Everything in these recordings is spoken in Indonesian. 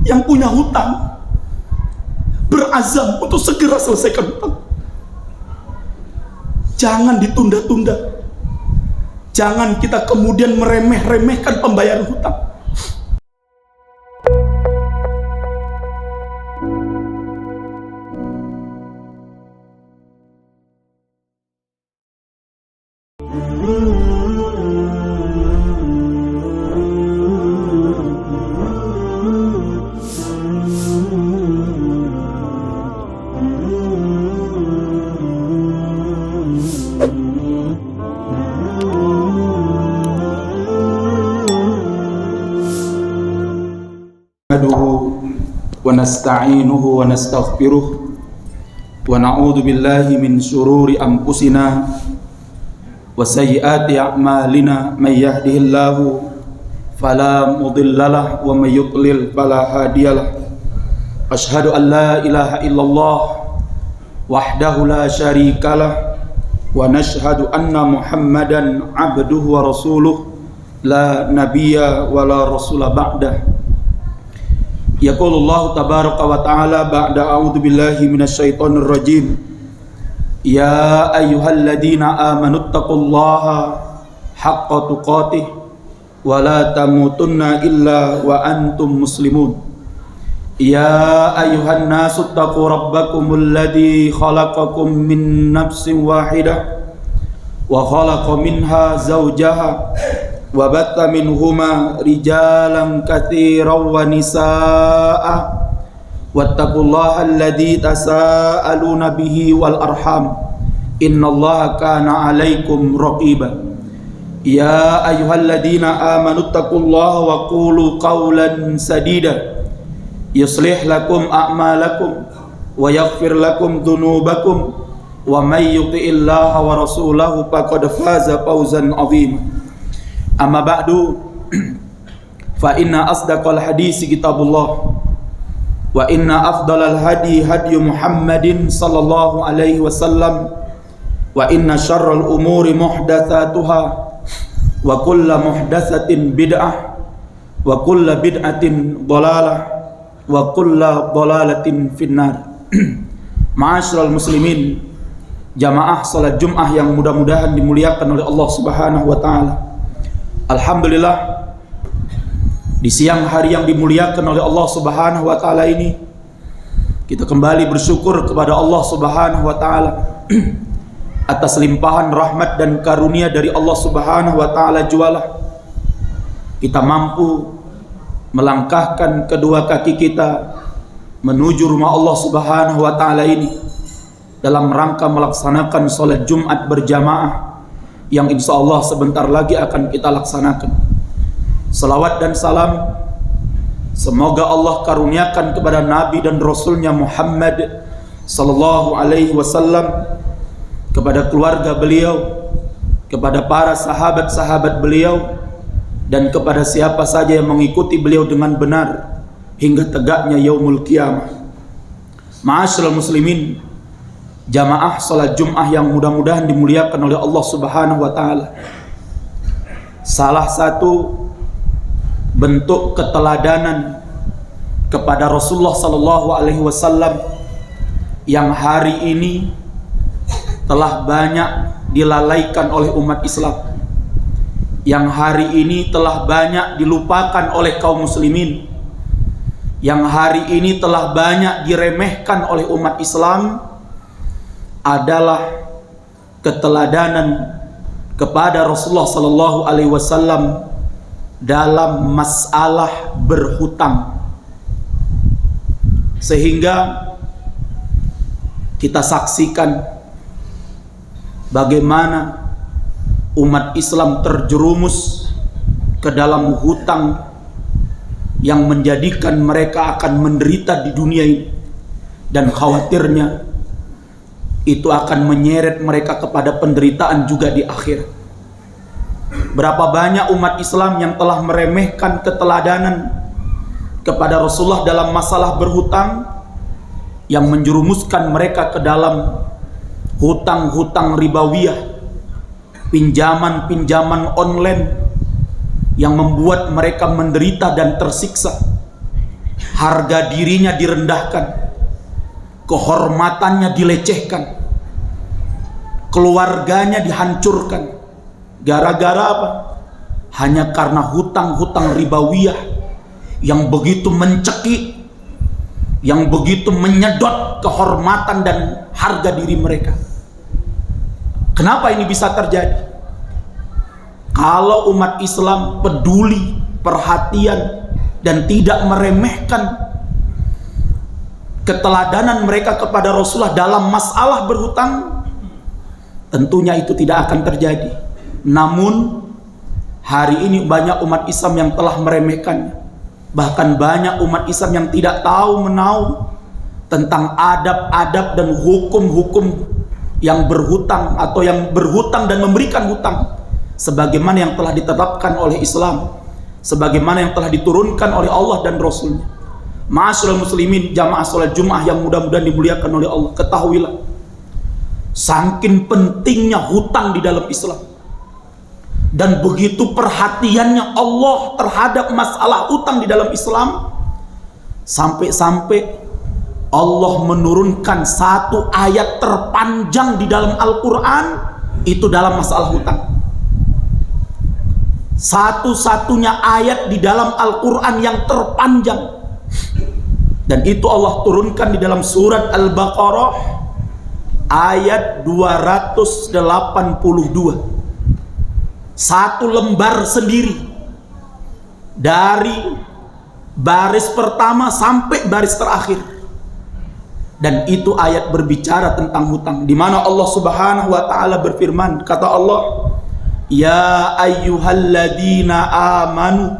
yang punya hutang berazam untuk segera selesaikan hutang. Jangan ditunda-tunda. Jangan kita kemudian meremeh-remehkan pembayaran hutang. wa nasta'inuhu wa nastaghfiruh wa na'udzu billahi min shururi anfusina wa sayyiati a'malina may yahdihillahu fala mudhillalah wa may yudlil fala hadiyalah. Asyhadu an la ilaha illallah wahdahu la syarikalah wa nashhadu anna Muhammadan abduhu wa rasuluh la nabiyya wa la rasula ba'dah. Yaqulullahu tabaraka wa ta'ala ba'da a'udzu billahi minasyaitonir rajim. Ya ayyuhalladzina amanuttaqullaha haqqa tuqatih wa la tamutunna illa wa antum muslimun. Ya ayyuhan nasu taqu rabbakumul ladzi khalaqakum min nafsin wahidah wa khalaqa minha zawjaha wa batta minhuma rijalan katsiran wa nisaa'a wattaqullaha alladzi tasaaluna bihi wal arham innallaha kana 'alaikum raqiba. Ya ayyuhalladzina amanu taqullaha wa qulu qawlan sadida yuslih lakum a'malakum wa yaghfir lakum dhunubakum wa may yuti'illaha wa rasulahu faqad faza fawzan 'azima. Amma ba'du, fa inna asdaqal hadisi kitabullah wa inna afdalal hadi hadi Muhammadin sallallahu alaihi wasallam wa inna syarral umuri muhdatsatuha wa kullu muhdatsatin bid'ah wa kullu bid'atin dhalalah wa kullu dhalalatin finnar. Ma'asyiral muslimin, jamaah salat Jumat yang mudah-mudahan dimuliakan oleh Allah Subhanahu wa taala. Alhamdulillah, di siang hari yang dimuliakan oleh Allah Subhanahu wa taala ini kita kembali bersyukur kepada Allah Subhanahu wa taala atas limpahan rahmat dan karunia dari Allah Subhanahu wa taala jualah kita mampu melangkahkan kedua kaki kita menuju rumah Allah Subhanahu wa taala ini dalam rangka melaksanakan salat Jumat berjamaah yang insya Allah sebentar lagi akan kita laksanakan. Salawat dan salam semoga Allah karuniakan kepada Nabi dan Rasulnya Muhammad sallallahu alaihi wasallam, kepada keluarga beliau, kepada para sahabat-sahabat beliau, dan kepada siapa saja yang mengikuti beliau dengan benar hingga tegaknya yaumul qiyamah. Ma'asyiral muslimin, jamaah salat Jumat yang mudah-mudahan dimuliakan oleh Allah Subhanahu wa taala. Salah satu bentuk keteladanan kepada Rasulullah sallallahu alaihi wasallam yang hari ini telah banyak dilalaikan oleh umat Islam, yang hari ini telah banyak dilupakan oleh kaum muslimin, yang hari ini telah banyak diremehkan oleh umat Islam, adalah keteladanan kepada Rasulullah sallallahu alaihi wasallam dalam masalah berhutang. Sehingga kita saksikan bagaimana umat Islam terjerumus ke dalam hutang yang menjadikan mereka akan menderita di dunia ini, dan khawatirnya itu akan menyeret mereka kepada penderitaan juga di akhir. Berapa banyak umat Islam yang telah meremehkan keteladanan kepada Rasulullah dalam masalah berhutang, yang menjerumuskan mereka ke dalam hutang-hutang ribawiyah, pinjaman-pinjaman online yang membuat mereka menderita dan tersiksa harga dirinya direndahkan, kehormatannya dilecehkan, keluarganya dihancurkan. Gara-gara apa? Hanya karena hutang-hutang ribawiyah yang begitu mencekik, yang begitu menyedot kehormatan dan harga diri mereka. Kenapa ini bisa terjadi? Kalau umat Islam peduli, perhatian, dan tidak meremehkan keteladanan mereka kepada Rasulullah dalam masalah berhutang, tentunya itu tidak akan terjadi. Namun hari ini banyak umat Islam yang telah meremehkannya. Bahkan banyak umat Islam yang tidak tahu menahu tentang adab-adab dan hukum-hukum yang berhutang atau yang berhutang dan memberikan hutang, sebagaimana yang telah ditetapkan oleh Islam, sebagaimana yang telah diturunkan oleh Allah dan Rasulnya. Ma'asyiral muslimin, jamaah salat Jumat yang mudah-mudahan dimuliakan oleh Allah, ketahuilah saking pentingnya hutang di dalam Islam dan begitu perhatiannya Allah terhadap masalah hutang di dalam Islam, sampai-sampai Allah menurunkan satu ayat terpanjang di dalam Al-Quran itu dalam masalah hutang. Satu-satunya ayat di dalam Al-Quran yang terpanjang, dan itu Allah turunkan di dalam surat Al-Baqarah ayat 282. Satu lembar sendiri, dari baris pertama sampai baris terakhir, dan itu ayat berbicara tentang hutang, di mana Allah Subhanahu wa taala berfirman, kata Allah, ya ayyuhalladzina amanu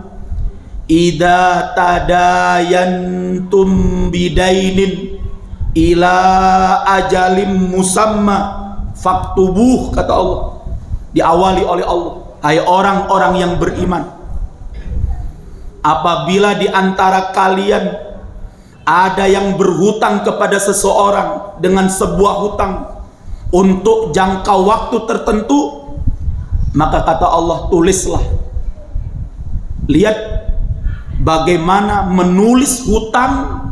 idza tadayantum bidainin ila ajalim musamma faktubuh, kata Allah, diawali oleh Allah, hai orang-orang yang beriman, apabila di antara kalian ada yang berhutang kepada seseorang dengan sebuah hutang untuk jangka waktu tertentu, maka kata Allah, tulislah. Lihat bagaimana menulis hutang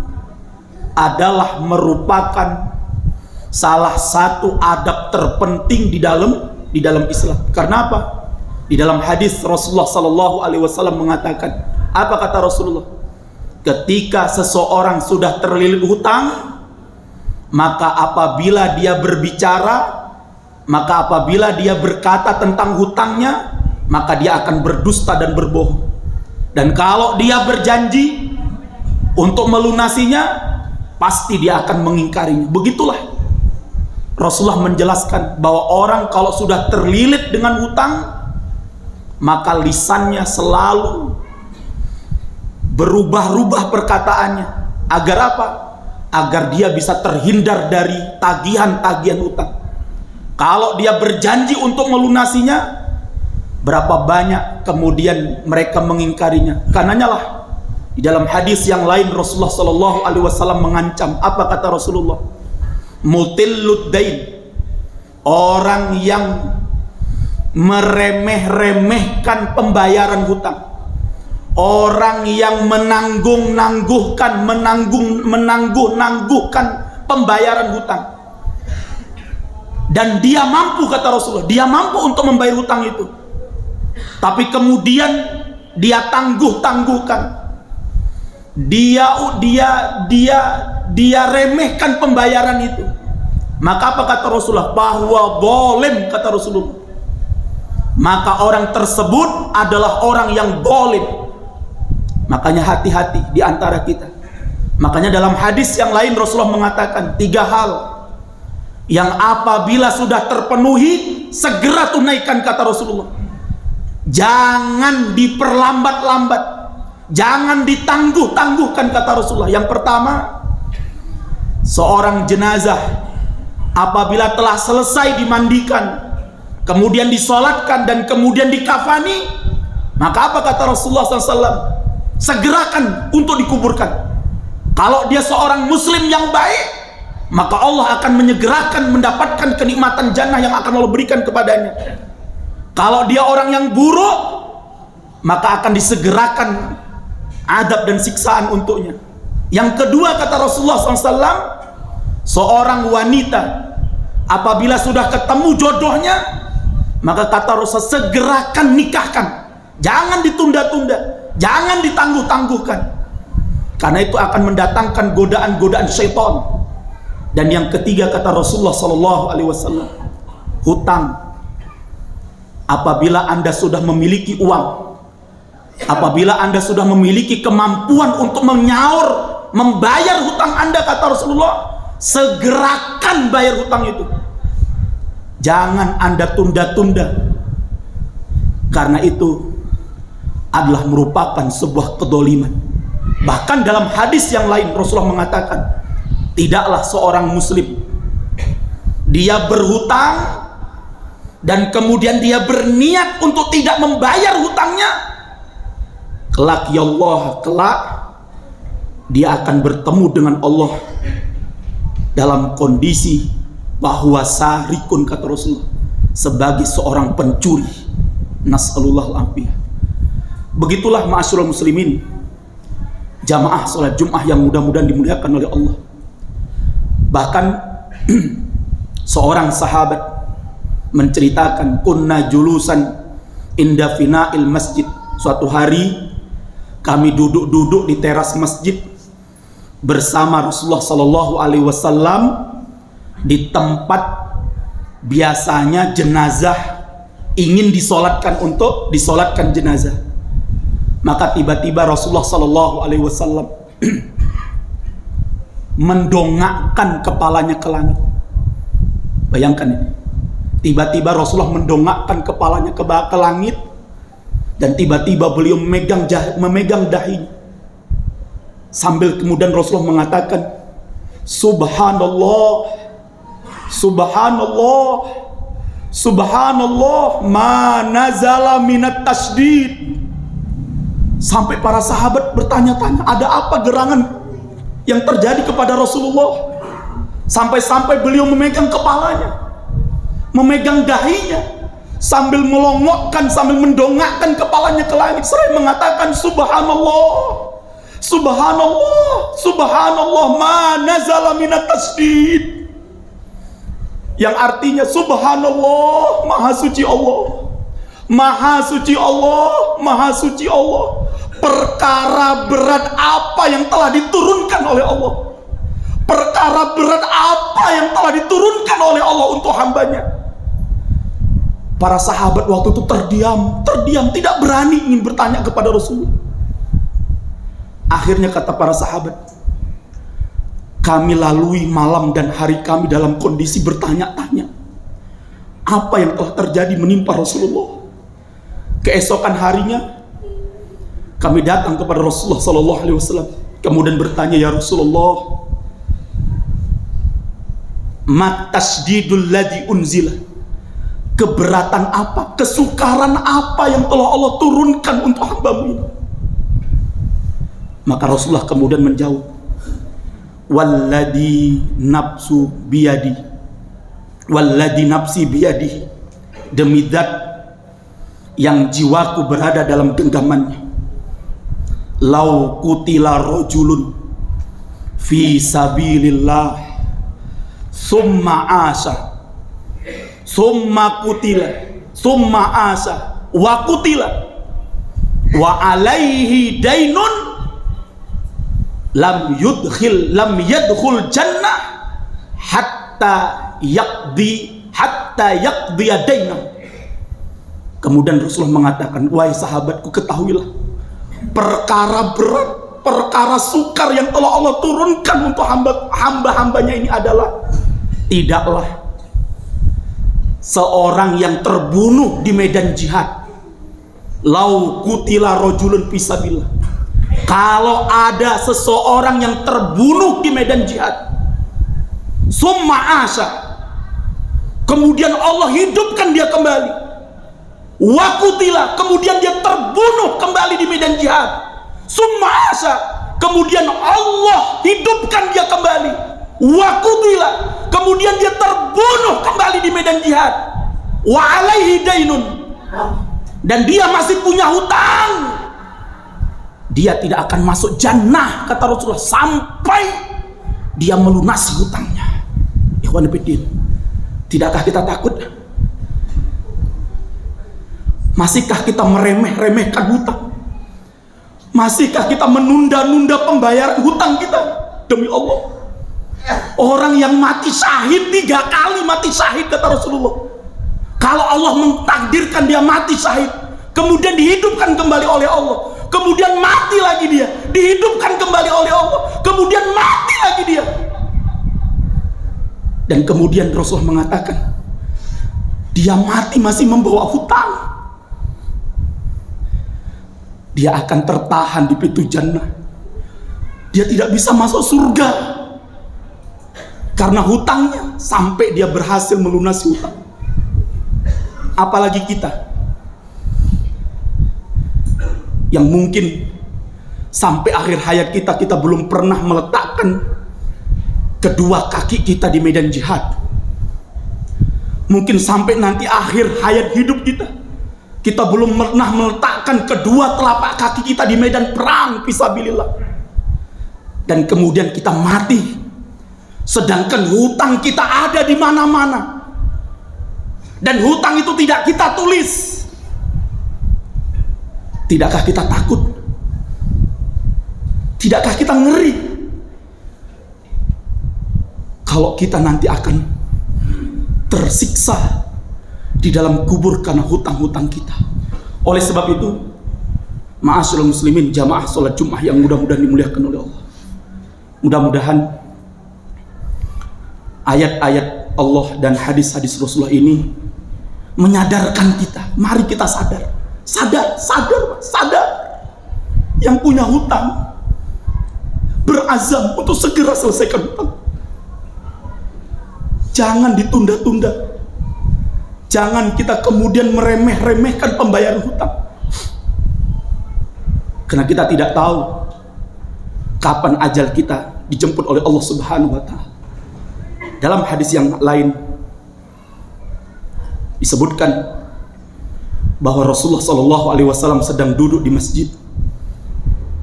adalah merupakan salah satu adab terpenting di dalam Islam. Karena apa? Di dalam hadis Rasulullah Sallallahu Alaihi Wasallam mengatakan, apa kata Rasulullah? Ketika seseorang sudah terlilit hutang, maka apabila dia berbicara, maka apabila dia berkata tentang hutangnya, maka dia akan berdusta dan berbohong. Dan kalau dia berjanji untuk melunasinya, pasti dia akan mengingkarinya. Begitulah Rasulullah menjelaskan bahwa orang kalau sudah terlilit dengan hutang, maka lisannya selalu berubah-ubah perkataannya. Agar apa? Agar dia bisa terhindar dari tagihan-tagihan hutang. Kalau dia berjanji untuk melunasinya, berapa banyak kemudian mereka mengingkarinya. Karenanya lah di dalam hadis yang lain Rasulullah Sallallahu Alaihi Wasallam mengancam. Apa kata Rasulullah? Mutillud dain, orang yang meremeh-remehkan pembayaran hutang, orang yang menangguh-nangguhkan pembayaran hutang, dan dia mampu, kata Rasulullah, dia mampu untuk membayar hutang itu, tapi kemudian dia tangguh-tangguhkan, dia remehkan pembayaran itu, maka apa kata Rasulullah? Bahwa zalim, kata Rasulullah, maka orang tersebut adalah orang yang zalim. Makanya hati-hati di antara kita. Makanya dalam hadis yang lain Rasulullah mengatakan 3 hal yang apabila sudah terpenuhi segera tunaikan, kata Rasulullah. Jangan diperlambat-lambat, jangan ditangguh-tangguhkan, kata Rasulullah. Yang pertama, seorang jenazah apabila telah selesai dimandikan, kemudian disolatkan dan kemudian dikafani, maka apa kata Rasulullah SAW? Segerakan untuk dikuburkan. Kalau dia seorang muslim yang baik, maka Allah akan menyegerakan mendapatkan kenikmatan jannah yang akan Allah berikan kepadanya. Kalau dia orang yang buruk, maka akan disegerakan adab dan siksaan untuknya. Yang kedua kata Rasulullah SAW, seorang wanita apabila sudah ketemu jodohnya, maka kata Rasulullah, segerakan nikahkan. Jangan ditunda-tunda, jangan ditangguh-tangguhkan, karena itu akan mendatangkan godaan-godaan syaitan. Dan yang ketiga kata Rasulullah SAW, hutang. Apabila Anda sudah memiliki uang, apabila Anda sudah memiliki kemampuan untuk menyaur, membayar hutang Anda, kata Rasulullah, segerakan bayar hutang itu. Jangan Anda tunda-tunda, karena itu adalah merupakan sebuah kedoliman. Bahkan dalam hadis yang lain Rasulullah mengatakan, tidaklah seorang muslim dia berhutang dan kemudian dia berniat untuk tidak membayar hutangnya, kelak ya Allah, kelak dia akan bertemu dengan Allah dalam kondisi bahwa sarikun, kata Rasulullah, sebagai seorang pencuri. Nas'alullah al-afiyah. Begitulah ma'asyiral muslimin, jamaah salat Jumat yang mudah-mudahan dimuliakan oleh Allah. Bahkan seorang sahabat menceritakan, kunna julusan inda fina'il masjid. Suatu hari kami duduk-duduk di teras masjid bersama Rasulullah Sallallahu Alaihi Wasallam di tempat biasanya jenazah ingin disolatkan, untuk disolatkan jenazah. Maka tiba-tiba Rasulullah Sallallahu Alaihi Wasallam mendongakkan kepalanya ke langit. Bayangkan ini, tiba-tiba Rasulullah mendongakkan kepalanya ke langit, dan tiba-tiba beliau memegang dahinya, sambil kemudian Rasulullah mengatakan, Subhanallah, Subhanallah, Subhanallah, ma nazala minat tasdid. Sampai para sahabat bertanya-tanya, ada apa gerangan yang terjadi kepada Rasulullah, sampai-sampai beliau memegang kepalanya, memegang dahinya, sambil melongokkan, sambil mendongakkan kepalanya ke langit, seraya mengatakan Subhanallah, Subhanallah, Subhanallah, ma nazala minat tasdid, yang artinya Subhanallah, maha suci Allah, maha suci Allah, maha suci Allah. Perkara berat apa yang telah diturunkan oleh Allah, perkara berat apa yang telah diturunkan oleh Allah untuk hambanya. Para sahabat waktu itu terdiam, tidak berani ingin bertanya kepada Rasulullah. Akhirnya kata para sahabat, kami lalui malam dan hari kami dalam kondisi bertanya-tanya, apa yang telah terjadi menimpa Rasulullah. Keesokan harinya kami datang kepada Rasulullah Sallallahu Alaihi Wasallam, kemudian bertanya, ya Rasulullah, mat tasdidul ladzi unzila, keberatan apa, kesukaran apa yang telah Allah turunkan untuk hamba-Mu ini? Maka Rasulullah kemudian menjawab, walladzi nafsu biyadi, walladzi nafsi biyadi, demi zat yang jiwaku berada dalam genggamannya, lau kutila rajulun fi sabilillah summa asa, summa kutila, summa asa wa kutila wa alaihi dainun lam yadkhul jannah hatta yaqdi dainah. Kemudian Rasulullah mengatakan, wahai sahabatku, ketahuilah, perkara berat, perkara sukar yang telah Allah turunkan untuk hamba-hambanya ini adalah, tidaklah seorang yang terbunuh di medan jihad, lau kutila rajulun fisabilillah, kalau ada seseorang yang terbunuh di medan jihad, summa asa, kemudian Allah hidupkan dia kembali, wakutila, kemudian dia terbunuh kembali di medan jihad, summa asa, kemudian Allah hidupkan dia kembali, wakutila, kemudian dia terbunuh kembali di medan jihad, wa alaihi dainun, dan dia masih punya hutang, dia tidak akan masuk jannah, kata Rasulullah, sampai dia melunasi hutangnya. Ikhwan fillah, tidakkah kita takut? Masihkah kita meremeh-remehkan hutang? Masihkah kita menunda-nunda pembayaran hutang kita? Demi Allah, orang yang mati syahid 3 kali mati syahid, kata Rasulullah. Kalau Allah mentakdirkan dia mati syahid, kemudian dihidupkan kembali oleh Allah, kemudian mati lagi dia, dihidupkan kembali oleh Allah, kemudian mati lagi dia. Dan kemudian Rasulullah mengatakan, dia mati masih membawa hutang, dia akan tertahan di pintu jannah. Dia tidak bisa masuk surga karena hutangnya, sampai dia berhasil melunasi hutang. Apalagi kita yang mungkin sampai akhir hayat kita, kita belum pernah meletakkan kedua kaki kita di medan jihad. Mungkin sampai nanti akhir hayat hidup kita, kita belum pernah meletakkan kedua telapak kaki kita di medan perang fisabilillah. Dan kemudian kita mati, sedangkan hutang kita ada di mana-mana. Dan hutang itu tidak kita tulis. Tidakkah kita takut? Tidakkah kita ngeri kalau kita nanti akan tersiksa di dalam kubur karena hutang-hutang kita? Oleh sebab itu, ma'asyiral muslimin, jamaah sholat Jumat yang mudah-mudahan dimuliakan oleh Allah, mudah-mudahan ayat-ayat Allah dan hadis-hadis Rasulullah ini menyadarkan kita. Mari kita sadar. Yang punya hutang berazam untuk segera selesaikan hutang. Jangan ditunda-tunda. Jangan kita kemudian meremeh-remehkan pembayaran hutang, karena kita tidak tahu kapan ajal kita dijemput oleh Allah Subhanahu wa Ta'ala. Dalam hadis yang lain disebutkan bahwa Rasulullah SAW sedang duduk di masjid.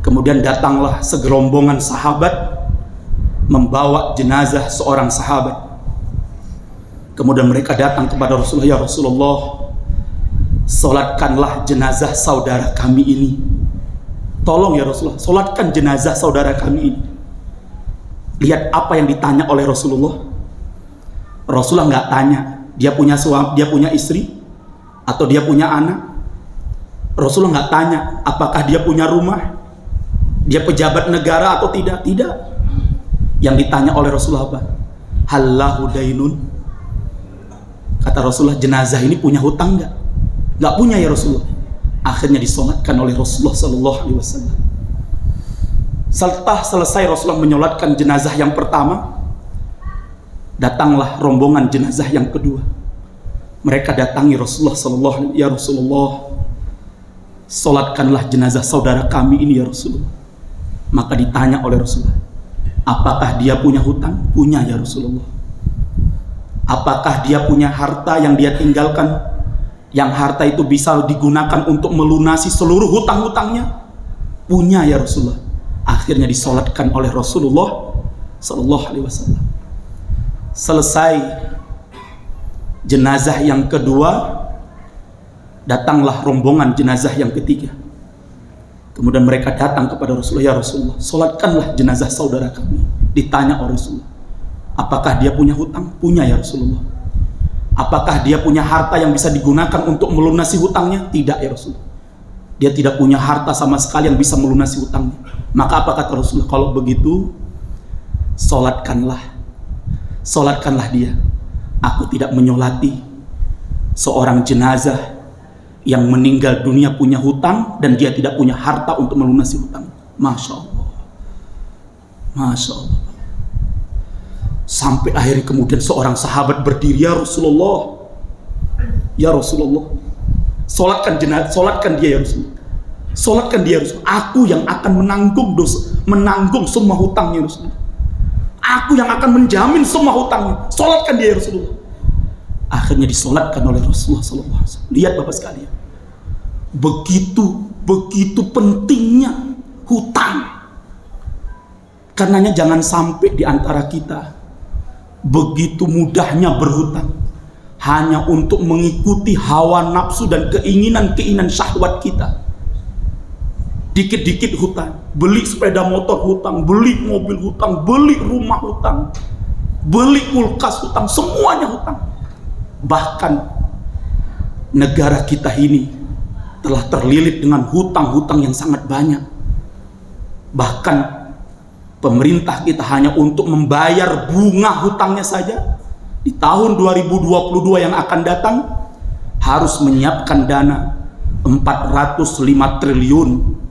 Kemudian datanglah segerombongan sahabat membawa jenazah seorang sahabat. Kemudian mereka datang kepada Rasulullah, ya Rasulullah, solatkanlah jenazah saudara kami ini. Tolong ya Rasulullah, solatkan jenazah saudara kami ini. Lihat apa yang ditanya oleh Rasulullah. Rasulullah nggak tanya dia punya suami, dia punya istri, atau dia punya anak. Rasulullah nggak tanya apakah dia punya rumah, dia pejabat negara atau tidak. Tidak. Yang ditanya oleh Rasulullah apa? Hallahu dainun. Kata Rasulullah, jenazah ini punya hutang nggak? Nggak punya ya Rasulullah. Akhirnya disolatkan oleh Rasulullah SAW. Setelah selesai Rasulullah menyolatkan jenazah yang pertama, datanglah rombongan jenazah yang kedua. Mereka datangi Rasulullah SAW. Ya Rasulullah, solatkanlah jenazah saudara kami ini ya Rasulullah. Maka ditanya oleh Rasulullah, apakah dia punya hutang? Punya ya Rasulullah. Apakah dia punya harta yang dia tinggalkan, yang harta itu bisa digunakan untuk melunasi seluruh hutang-hutangnya? Punya ya Rasulullah. Akhirnya disolatkan oleh Rasulullah SAW. Selesai jenazah yang kedua, datanglah rombongan jenazah yang ketiga. Kemudian mereka datang kepada Rasulullah, ya Rasulullah, solatkanlah jenazah saudara kami. Ditanya oleh Rasulullah, apakah dia punya hutang? Punya ya Rasulullah. Apakah dia punya harta yang bisa digunakan untuk melunasi hutangnya? Tidak ya Rasulullah. Dia tidak punya harta sama sekali yang bisa melunasi hutangnya. Maka apa kata Rasulullah? Kalau begitu, solatkanlah dia. Aku tidak menyolati seorang jenazah yang meninggal dunia punya hutang dan dia tidak punya harta untuk melunasi hutang. Masya Allah, Masya Allah. Sampai akhirnya kemudian seorang sahabat berdiri, ya Rasulullah, solatkan jenazah, solatkan dia ya Rasulullah, solatkan dia ya Rasulullah. Aku yang akan menanggung semua hutangnya Rasulullah. Aku yang akan menjamin semua hutangnya. Solatkan dia ya Rasulullah. Akhirnya disolatkan oleh Rasulullah SAW. Lihat Bapak sekalian, begitu pentingnya hutang. Karenanya jangan sampai di antara kita begitu mudahnya berhutang hanya untuk mengikuti hawa nafsu dan keinginan-keinginan syahwat kita. Dikit-dikit hutang, beli sepeda motor hutang, beli mobil hutang, beli rumah hutang, beli kulkas hutang, semuanya hutang. Bahkan negara kita ini telah terlilit dengan hutang-hutang yang sangat banyak. Bahkan pemerintah kita hanya untuk membayar bunga hutangnya saja di tahun 2022 yang akan datang harus menyiapkan dana 405 triliun.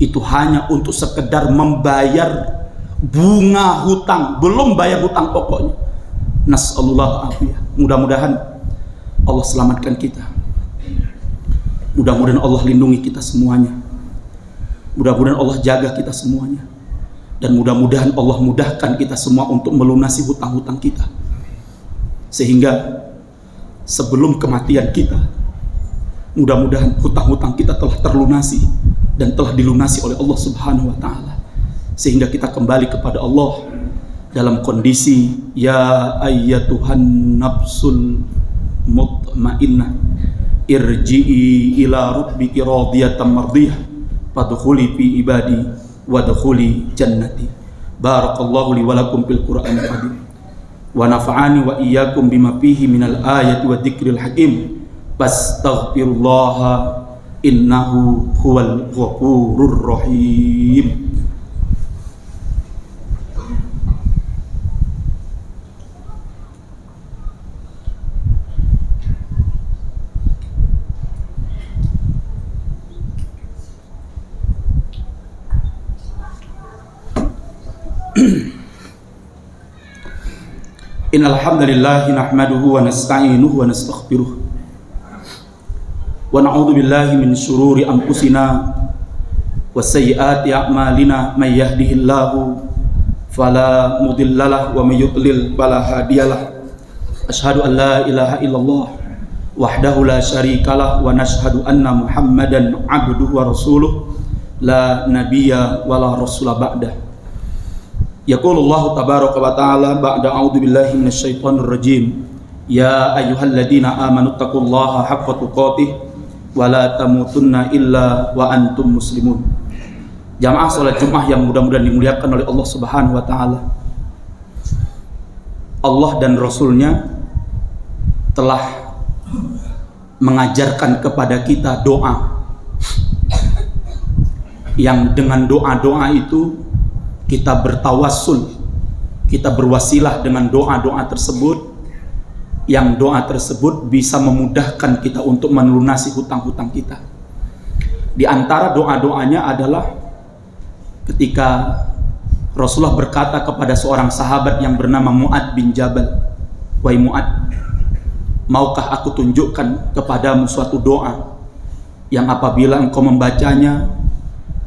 Itu hanya untuk sekedar membayar bunga hutang, belum bayar hutang pokoknya. Nas'alullah afiyah. Mudah-mudahan Allah selamatkan kita. Mudah-mudahan Allah lindungi kita semuanya. Mudah-mudahan Allah jaga kita semuanya. Dan mudah-mudahan Allah mudahkan kita semua untuk melunasi hutang-hutang kita. Sehingga sebelum kematian kita, mudah-mudahan hutang-hutang kita telah terlunasi dan telah dilunasi oleh Allah Subhanahu wa taala. Sehingga kita kembali kepada Allah dalam kondisi ya ayyatuhan nafsul mutmainnah irji'i ila rabbiki radiyatan mardiyah fadkhuli fi ibadi wadkhuli jannati. Barakallahu li wa lakum fil Qur'anil azim wa nafa'ani wa iyyakum bima fihi minal ayati wa dzikril hakim. Fastaghfirullaha innahu huwal ghafurur rahim. Innal hamdalillah nahmaduhu wa nasta'inuhu wa nastaghfiruh wa na'udzu billahi min shururi anfusina wa sayyiati a'malina may yahdihillahu fala mudhillalah wa may yudlil fala hadiyalah. Asyhadu an la ilaha illallah wahdahu la syarikalah wa nashhadu anna Muhammadan abduhu wa rasuluh la nabiyya wa la rasula ba'dah. Yaqulullahu tabaraka wa ta'ala ba'da a'udzu billahi minasyaitonir rajim. Ya ayyuhalladzina amanu taqullaha haqqa tuqatih wa la tamutunna illa wa antum muslimun. Jamaah salat Jumat yang mudah-mudahan dimuliakan oleh Allah Subhanahu wa taala. Allah dan Rasulnya telah mengajarkan kepada kita doa yang dengan doa-doa itu kita bertawassul, kita berwasilah dengan doa-doa tersebut, yang doa tersebut bisa memudahkan kita untuk melunasi hutang-hutang kita. Di antara doa-doanya adalah ketika Rasulullah berkata kepada seorang sahabat yang bernama Mu'ad bin Jabal, "Wahai Mu'ad, maukah aku tunjukkan kepadamu suatu doa yang apabila engkau membacanya,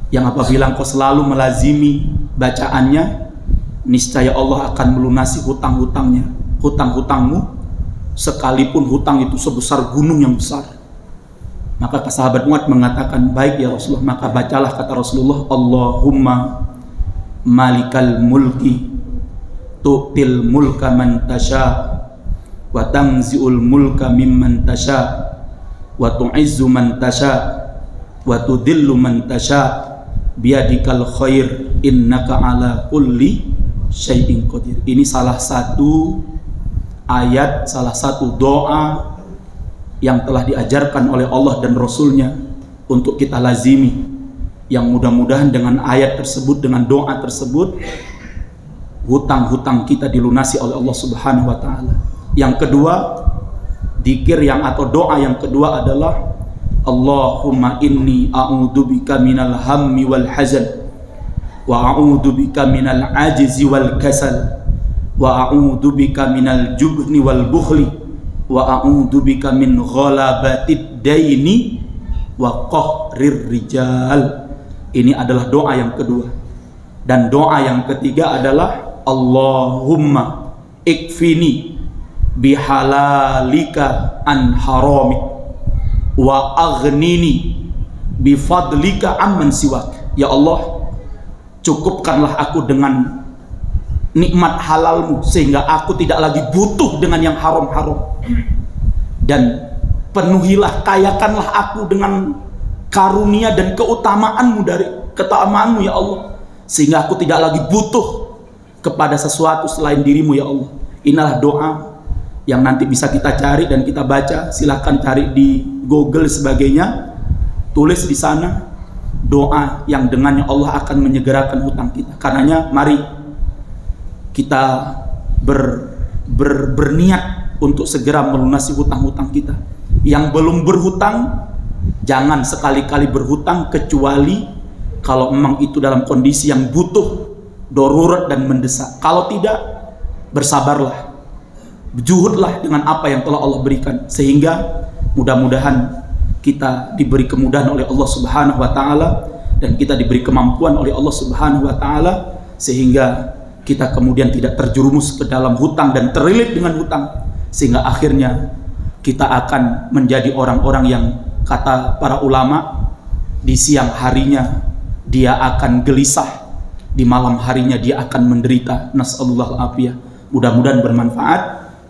yang apabila engkau selalu melazimi bacaannya, niscaya Allah akan melunasi hutang-hutangnya, hutang-hutangmu, sekalipun hutang itu sebesar gunung yang besar." Maka sahabat Mu'ad mengatakan, "Baik ya Rasulullah." Maka bacalah kata Rasulullah, "Allahumma malikal mulki tu'til mulka man tasha wa tanzi'ul mulka mimman tasha wa tu'izzu man tasha wa tudillu man tasha biyadikal khair innaka ala kulli syai'in qadir." Ini salah satu ayat, salah satu doa yang telah diajarkan oleh Allah dan Rasulnya untuk kita lazimi, yang mudah-mudahan dengan ayat tersebut, dengan doa tersebut, hutang-hutang kita dilunasi oleh Allah Subhanahu wa taala. Yang kedua, dzikir yang atau doa yang kedua adalah Allahumma inni a'udzubika minal hammi wal hazan wa a'udzubika minal ajzi wal kasal wa a'udzubika minal jubni wal bukhli wa a'udzubika min ghalabatid daini wa qahrir rijal. Ini adalah doa yang kedua. Dan doa yang ketiga adalah Allahumma ikfini bihalalika an haramik wa aghnini bifadlika amman siwak. Ya Allah, cukupkanlah aku dengan nikmat halalmu sehingga aku tidak lagi butuh dengan yang haram-haram. Dan penuhilah, kayakanlah aku dengan karunia dan keutamaanmu dari keutamaanmu ya Allah, sehingga aku tidak lagi butuh kepada sesuatu selain dirimu ya Allah. Inilah doa yang nanti bisa kita cari dan kita baca. Silahkan cari di Google sebagainya, tulis di sana doa yang dengannya Allah akan menyegerakan hutang kita. Karenanya mari kita berniat untuk segera melunasi hutang-hutang kita. Yang belum berhutang, jangan sekali-kali berhutang kecuali kalau memang itu dalam kondisi yang butuh, darurat dan mendesak. Kalau tidak, bersabarlah, juhudlah dengan apa yang telah Allah berikan, sehingga mudah-mudahan kita diberi kemudahan oleh Allah Subhanahu wa taala dan kita diberi kemampuan oleh Allah Subhanahu wa taala sehingga kita kemudian tidak terjerumus ke dalam hutang dan terlilit dengan hutang, sehingga akhirnya kita akan menjadi orang-orang yang kata para ulama, di siang harinya dia akan gelisah, di malam harinya dia akan menderita. Nas'alullah al-afiyah. Mudah-mudahan bermanfaat.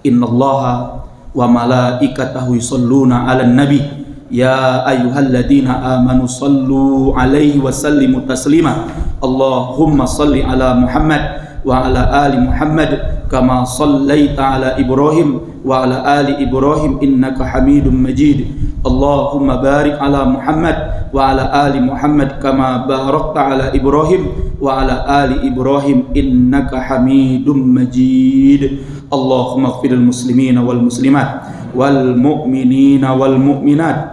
Innallaha wa malaikatahu yusholluna 'alan nabi ya ayyuhalladzina amanu shallu 'alaihi wa sallimu taslima. Allahumma shalli 'ala Muhammad wa 'ala ali Muhammad kama shallaita 'ala Ibrahim wa 'ala ali Ibrahim innaka Hamidum Majid. Allahumma barik 'ala Muhammad wa 'ala ali Muhammad kama barakta 'ala Ibrahim wa 'ala ali Ibrahim innaka Hamidum Majid. Allahumma ighfiril muslimina wal muslimat wal mu'minina wal mu'minat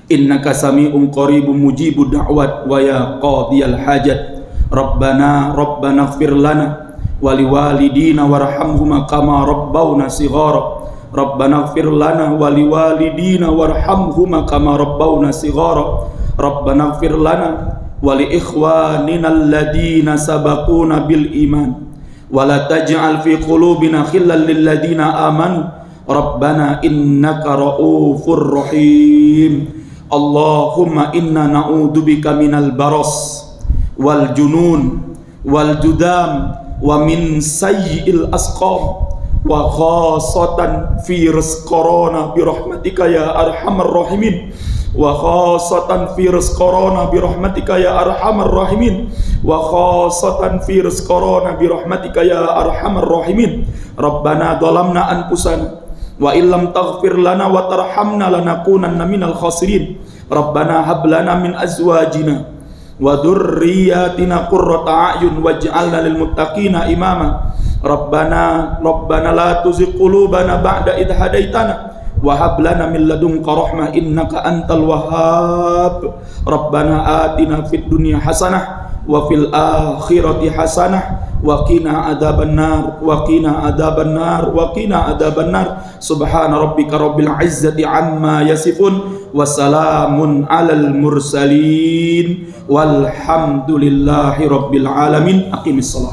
innaka sami'un qaribun mujibud da'wat wa ya qadiyal hajat. Rabbana ighfir lana wa liwalidina warhamhuma kama rabbawna shighara. Rabbana ighfir lana wa liwalidina warhamhuma kama rabbawna shighara. Rabbana ighfir lana wa li ikhwanina alladhina sabaquna bil iman wa la taj'al fi qulubina khillan lil ladina amanu Rabbana innaka ra'ufur rahim. Allahumma inna na'udzubika minal baras wal junun wal judam wa min sayyi'il asqam wa khasatan virus corona bi rahmatika ya arhamar rahimin wa khasatan virus corona bi rahmatika ya arhamar rahimin wa khasatan virus corona bi rahmatika ya arhamar rahimin. Rabbana dhalamna anfusana wa illam taghfir lana wa tarhamna lanakunanna minal khasirin. Rabbana hab lana min azwajina wa dzurriyyatina qurrata a'yun waj'alna lil muttaqina imama. Rabbana la tuzigh qulubana ba'da idh hadaitana wa hab lana min ladunka rahmah innaka antal wahhab. Rabbana atina fid dunya hasanah wa fil akhirati hasanah wa qina adzabannar wa qina adzabannar wa qina adzabannar. Subhana rabbika rabbil izzati amma yasifun wa salamun alal mursalin walhamdulillahi rabbil alamin. Aqimis shalah.